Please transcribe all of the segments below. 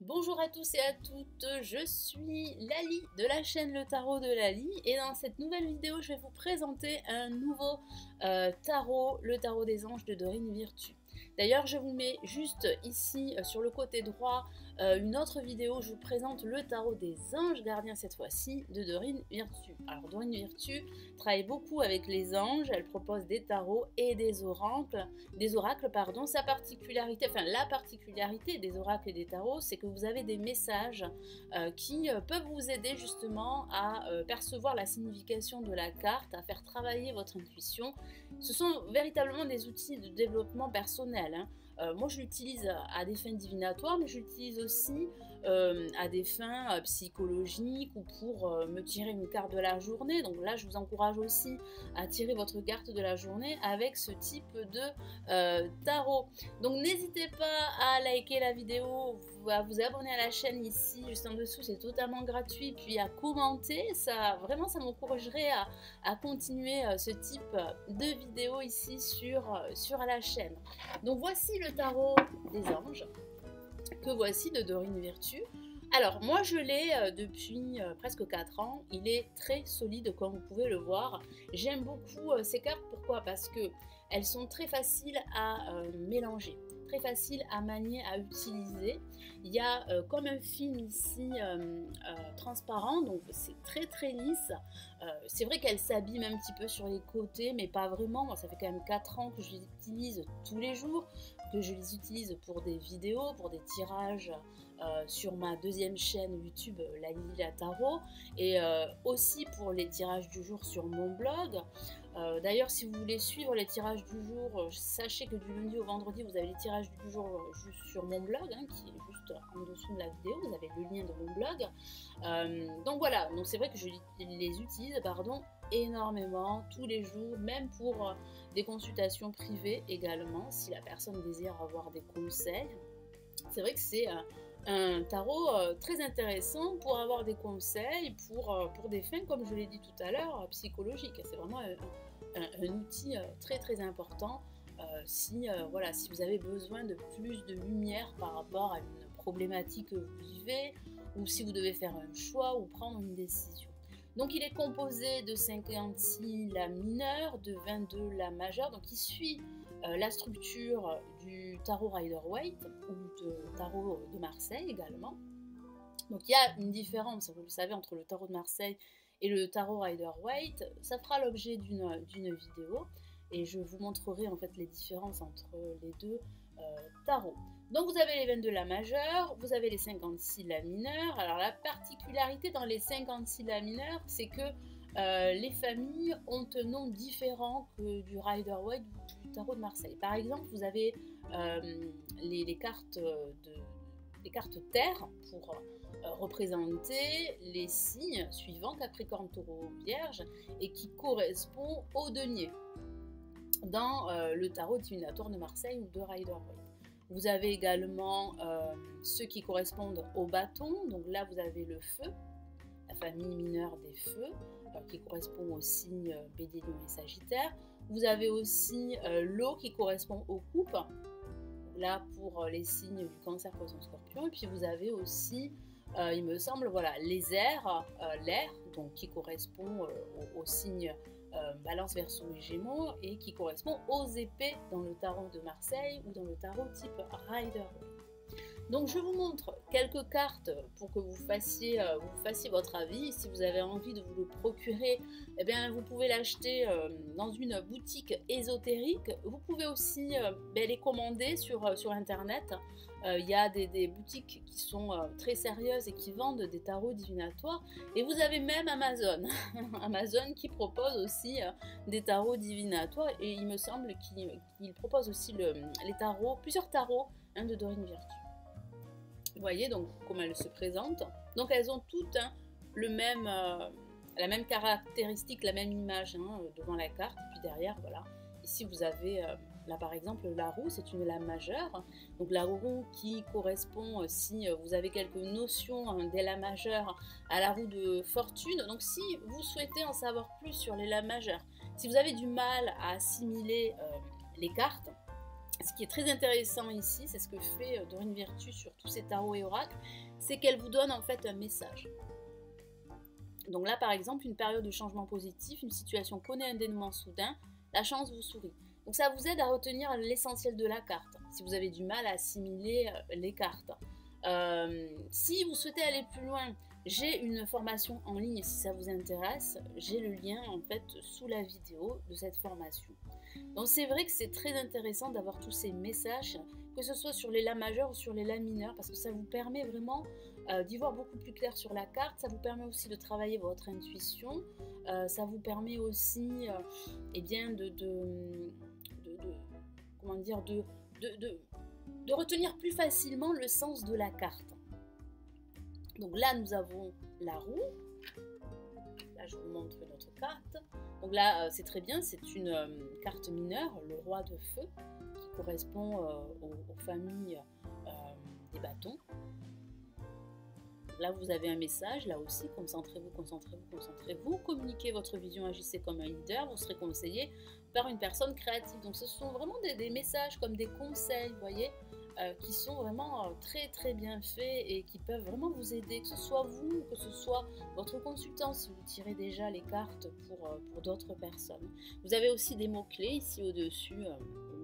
Bonjour à tous et à toutes, je suis Lali de la chaîne Le Tarot de Lali et dans cette nouvelle vidéo je vais vous présenter un nouveau tarot, le tarot des anges de Dorine Virtue. D'ailleurs je vous mets juste ici sur le côté droit une autre vidéo où je vous présente le tarot des anges gardiens cette fois-ci de Dorine Virtue. Alors Dorine Virtue travaille beaucoup avec les anges, elle propose des tarots et des oracles, pardon. Sa particularité, enfin la particularité des oracles et des tarots, c'est que vous avez des messages qui peuvent vous aider justement à percevoir la signification de la carte, à faire travailler votre intuition. Ce sont véritablement des outils de développement personnel, hein. Moi je l'utilise à des fins divinatoires, mais je l'utilise aussi à des fins psychologiques ou pour me tirer une carte de la journée. Donc là je vous encourage aussi à tirer votre carte de la journée avec ce type de tarot. Donc n'hésitez pas à liker la vidéo, à vous abonner à la chaîne ici juste en dessous, c'est totalement gratuit, puis à commenter, ça vraiment ça m'encouragerait à continuer ce type de vidéo ici sur la chaîne. Donc voici le tarot des anges que voici de Dorine Virtue. Alors moi je l'ai depuis presque 4 ans, il est très solide comme vous pouvez le voir. J'aime beaucoup ces cartes, pourquoi? Parce que elles sont très faciles à mélanger, très faciles à manier, à utiliser. Il y a comme un film ici transparent, donc c'est très lisse. C'est vrai qu'elle s'abîme un petit peu sur les côtés, mais pas vraiment. Moi, ça fait quand même 4 ans que je les utilise tous les jours, que je les utilise pour des vidéos, pour des tirages sur ma deuxième chaîne YouTube, Lali Tarot, et aussi pour les tirages du jour sur mon blog. D'ailleurs, si vous voulez suivre les tirages du jour, sachez que du lundi au vendredi, vous avez les tirages du jour juste sur mon blog, hein, qui est juste en dessous de la vidéo. Vous avez le lien de mon blog. Donc voilà, donc c'est vrai que je les utilise, pardon, énormément tous les jours, même pour des consultations privées également, si la personne désire avoir des conseils. C'est vrai que c'est un tarot très intéressant pour avoir des conseils, pour des fins, comme je l'ai dit tout à l'heure, psychologiques. C'est vraiment un outil très important voilà, si vous avez besoin de plus de lumière par rapport à une problématique que vous vivez, ou si vous devez faire un choix ou prendre une décision. Donc il est composé de 56 la mineure, de 22 la majeure, donc il suit la structure du tarot Rider-Waite ou de tarot de Marseille également. Donc il y a une différence, vous le savez, entre le tarot de Marseille et le tarot Rider-Waite. Ça fera l'objet d'une vidéo et je vous montrerai en fait les différences entre les deux tarots. Donc vous avez les 22 la majeure, vous avez les 56 la mineure. Alors la particularité dans les 56 la mineure, c'est que les familles ont un nom différent que du Rider-Waite ou du tarot de Marseille. Par exemple, vous avez les cartes terre pour représenter les signes suivants, Capricorne, Taureau, Vierge, et qui correspond au denier dans le tarot divinatoire de Marseille ou de Rider-Waite. Vous avez également ceux qui correspondent au bâton, donc là vous avez le feu, la famille mineure des feux, qui correspond aux signes Bélier, Lion et Sagittaire. Vous avez aussi l'eau qui correspond aux coupes, là pour les signes du Cancer, Poisson, Scorpion. Et puis vous avez aussi, il me semble, voilà, les airs, l'air, donc qui correspond aux signes Balance, Verseau et Gémeaux, et qui correspond aux épées dans le tarot de Marseille ou dans le tarot type Rider-Waite. Donc je vous montre quelques cartes pour que vous fassiez votre avis. Si vous avez envie de vous le procurer, eh bien, vous pouvez l'acheter dans une boutique ésotérique. Vous pouvez aussi les commander sur internet. Il y a des boutiques qui sont très sérieuses et qui vendent des tarots divinatoires. Et vous avez même Amazon, Amazon qui propose aussi des tarots divinatoires. Et il me semble qu'il propose aussi les tarots, plusieurs tarots de Dorine Virtue. Vous voyez donc comment elles se présentent. Donc elles ont toutes la même caractéristique, la même image devant la carte. Et puis derrière, voilà. Ici vous avez, là par exemple, la roue, c'est une lame majeure. Donc la roue qui correspond, si vous avez quelques notions des lames majeures, à la roue de fortune. Donc si vous souhaitez en savoir plus sur les lames majeures, si vous avez du mal à assimiler les cartes, Ce qui est très intéressant ici, c'est ce que fait Dorine Virtue sur tous ces tarots et oracles, c'est qu'elle vous donne en fait un message. Donc là, par exemple, une période de changement positif, une situation connaît un dénouement soudain, la chance vous sourit. Donc ça vous aide à retenir l'essentiel de la carte, si vous avez du mal à assimiler les cartes. Si vous souhaitez aller plus loin, j'ai une formation en ligne, si ça vous intéresse, j'ai le lien en fait sous la vidéo de cette formation. Donc c'est vrai que c'est très intéressant d'avoir tous ces messages, que ce soit sur les La majeurs ou sur les La mineurs, parce que ça vous permet vraiment d'y voir beaucoup plus clair sur la carte, ça vous permet aussi de travailler votre intuition, ça vous permet aussi eh bien comment dire, de retenir plus facilement le sens de la carte. Donc là nous avons la roue, là je vous montre notre carte. Donc là, c'est très bien, c'est une carte mineure, le roi de feu, qui correspond aux familles des bâtons. Là, vous avez un message, là aussi, concentrez-vous, concentrez-vous, concentrez-vous, communiquez votre vision, agissez comme un leader, vous serez conseillé par une personne créative. Donc ce sont vraiment des messages comme des conseils, vous voyez, qui sont vraiment très très bien faits et qui peuvent vraiment vous aider, que ce soit vous, que ce soit votre consultant, si vous tirez déjà les cartes pour d'autres personnes. Vous avez aussi des mots-clés ici au-dessus,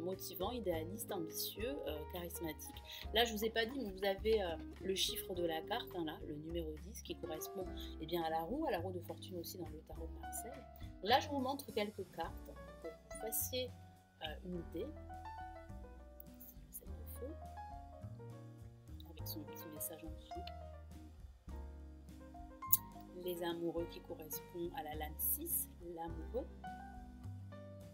motivant, idéaliste, ambitieux, charismatique. Là, je ne vous ai pas dit, mais vous avez le chiffre de la carte, hein, là, le numéro 10, qui correspond eh bien, à la roue de fortune aussi dans le tarot de Marseille. Là, je vous montre quelques cartes pour que vous fassiez une idée. Feu, avec son petit message en dessous. Les amoureux qui correspondent à la lame 6, l'amoureux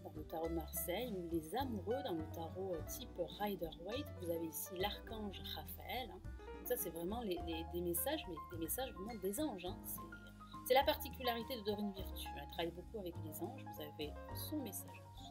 dans le tarot de Marseille, ou les amoureux dans le tarot type Rider-Waite. Vous avez ici l'archange Raphaël. Hein. Donc ça, c'est vraiment des messages, mais des messages vraiment des anges. Hein. C'est la particularité de Dorine Virtue. Elle travaille beaucoup avec les anges. Vous avez son message en dessous.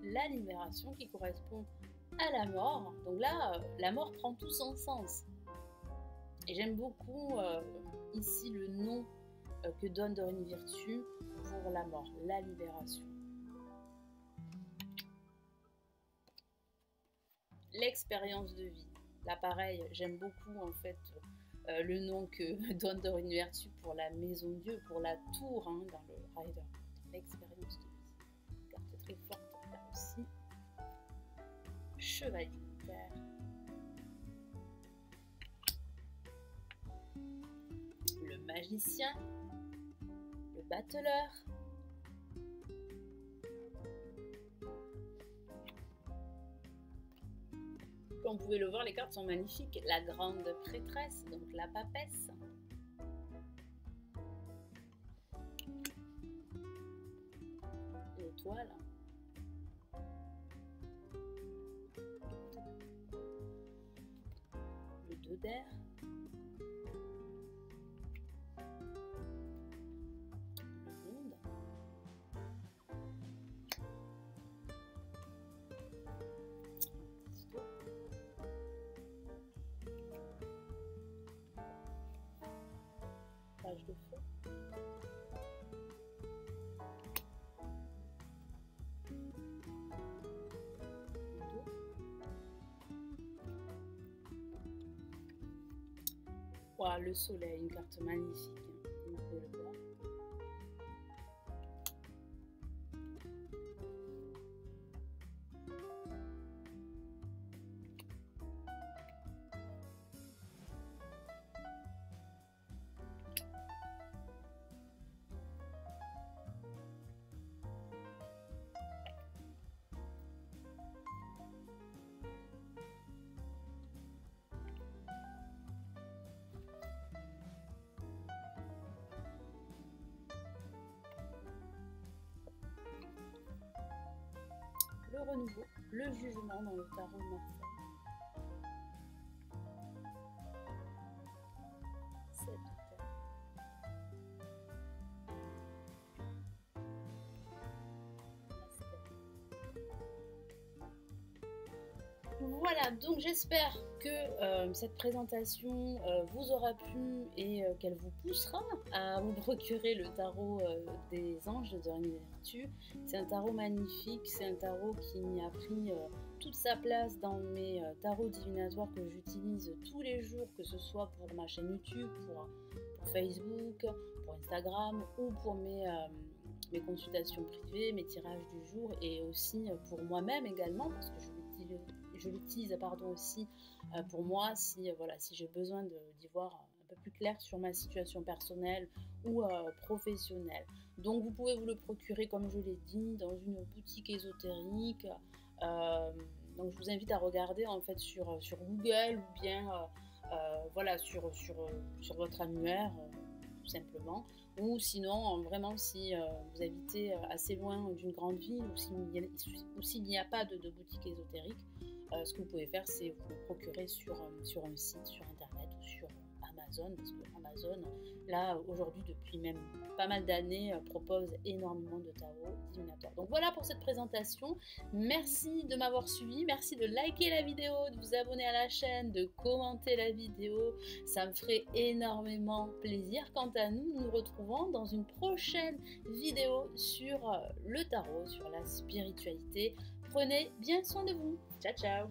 La libération qui correspond à la mort. Donc là, la mort prend tout son sens. Et j'aime beaucoup ici le nom que donne Dorine Virtue pour la mort, la libération. L'expérience de vie. Là pareil, j'aime beaucoup en fait le nom que donne Dorine Virtue pour la maison Dieu, pour la tour hein, dans le Rider. L'expérience de vie. Une carte très forte là aussi. Chevalier de terre. Le magicien. Le battleur. Comme vous pouvez le voir, les cartes sont magnifiques. La grande prêtresse, donc la papesse. L'étoile. Le 2 d'air. Le monde. Page de feu. Wow, le soleil, une carte magnifique, hein, comme vous pouvez le voir. Le renouveau, le jugement dans le tarot de Marseille. Voilà, donc j'espère que cette présentation vous aura plu et qu'elle vous poussera à vous procurer le tarot des anges de Dorine Virtue. C'est un tarot magnifique, c'est un tarot qui a pris toute sa place dans mes tarots divinatoires que j'utilise tous les jours, que ce soit pour ma chaîne YouTube, pour Facebook, pour Instagram ou pour mes consultations privées, mes tirages du jour et aussi pour moi-même également parce que je l'utilise aussi pour moi si, si j'ai besoin d'y voir un peu plus clair sur ma situation personnelle ou professionnelle. Donc vous pouvez vous le procurer comme je l'ai dit dans une boutique ésotérique. Donc je vous invite à regarder en fait sur Google ou bien sur votre annuaire tout simplement, ou sinon vraiment si vous habitez assez loin d'une grande ville ou s'il n'y a pas de boutique ésotérique, ce que vous pouvez faire c'est vous le procurer sur un site, sur internet ou sur Amazon, parce que Amazon là aujourd'hui depuis même pas mal d'années propose énormément de tarots divinatoires. Donc voilà pour cette présentation, merci de m'avoir suivi, merci de liker la vidéo, de vous abonner à la chaîne, de commenter la vidéo, ça me ferait énormément plaisir. Quant à nous, nous retrouvons dans une prochaine vidéo sur le tarot, sur la spiritualité. Prenez bien soin de vous, ciao ciao.